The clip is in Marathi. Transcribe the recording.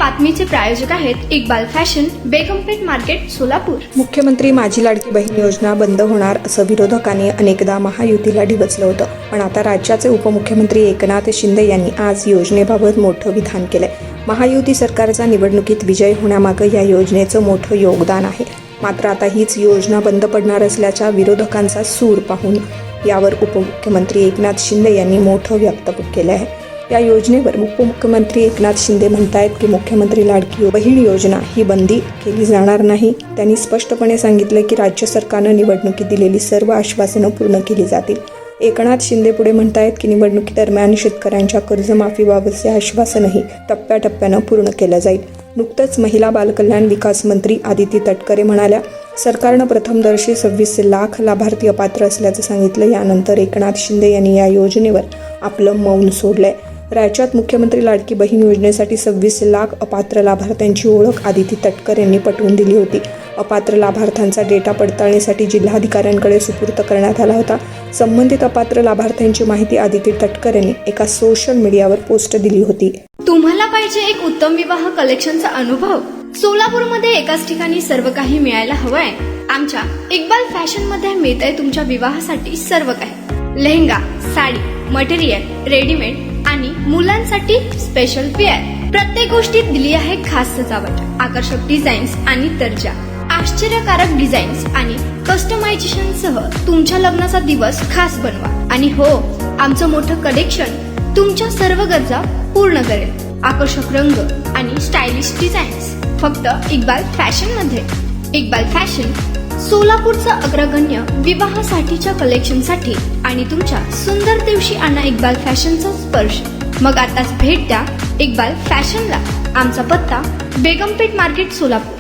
बातमीचे प्रायोजक आहेत इक्बाल फॅशन, बेगमपेठ मार्केट, सोलापूर। मुख्यमंत्री माझी लाडकी बहीण योजना बंद होणार असं विरोधकांनी अनेकदा महायुतीला डिवचलं होतं, पण आता राज्याचे उपमुख्यमंत्री एकनाथ शिंदे यांनी आज योजनेबाबत मोठं विधान केलंय। महायुती सरकारचा निवडणुकीत विजय होण्यामागे या योजनेचं मोठं योगदान आहे। मात्र आता हीच योजना बंद पडणार असल्याच्या विरोधकांचा सूर पाहून यावर उपमुख्यमंत्री एकनाथ शिंदे यांनी मोठं वक्तव्य केलं आहे। या योजनेवर उपमुख्यमंत्री एकनाथ शिंदे म्हणतायत की मुख्यमंत्री लाडकी बहीण योजना ही बंदी केली जाणार नाही। त्यांनी स्पष्टपणे सांगितलं की राज्य सरकारनं निवडणुकीत दिलेली सर्व आश्वासनं पूर्ण केली जातील। एकनाथ शिंदे पुढे म्हणतायत की निवडणुकीदरम्यान शेतकऱ्यांच्या कर्जमाफीबाबतचे आश्वासनही टप्प्याटप्प्यानं पूर्ण केलं जाईल। नुकतंच महिला बालकल्याण विकास मंत्री आदिती तटकरे म्हणाल्या, सरकारनं प्रथमदर्शी 26 लाख लाभार्थी अपात्र असल्याचं सांगितलं। यानंतर एकनाथ शिंदे यांनी या योजनेवर आपलं मौन सोडलंय। राज्यात मुख्यमंत्री लाडकी बहीण योजनेसाठी 26 लाख अपात्र लाभार्थ्यांची ओळख आदिती तटकरे यांनी पटवून दिली होती। अपात्र लाभार्थ्यांचा डेटा पडताळणीसाठी जिल्हाधिकाऱ्यांकडे सुपूर्द करण्यात आला होता। संबंधित अपात्र लाभार्थ्यांची माहिती आदिती तटकरे यांनी एका सोशल मीडियावर पोस्ट दिली होती। तुम्हाला पाहिजे एक उत्तम विवाह कलेक्शनचा अनुभव? सोलापूरमध्ये एकाच ठिकाणी सर्व काही मिळायला हवंय? आमच्या इक्बाल फॅशन मध्ये मिळतंय तुमच्या विवाहासाठी सर्व काही। लेहंगा, साडी, मटेरियल, रेडीमेड आणि मुलांसाठी स्पेशल वेअर। प्रत्येक गोष्टीत दिली आहे खास सजावट, आकर्षक डिझाईन्स आणि दर्जा, आश्चर्यकारक डिझाईन्स आणि कस्टमायझेशन सह तुमच्या लग्नाचा दिवस खास बनवा। आणि हो, आमचं मोठं कलेक्शन तुमच्या सर्व गरजा पूर्ण करेल। आकर्षक रंग आणि स्टायलिश डिझाईन्स फक्त इक्बाल फॅशन मध्ये। इक्बाल फॅशन सोलापूरचा अग्रगण्य विवाहासाठीच्या कलेक्शनसाठी आणि तुमच्या सुंदर दिवशी आणा इक्बाल फॅशनचा स्पर्श। मग आताच भेट द्या इक्बाल फॅशनला। आमचा पत्ता बेगमपेठ मार्केट, सोलापूर।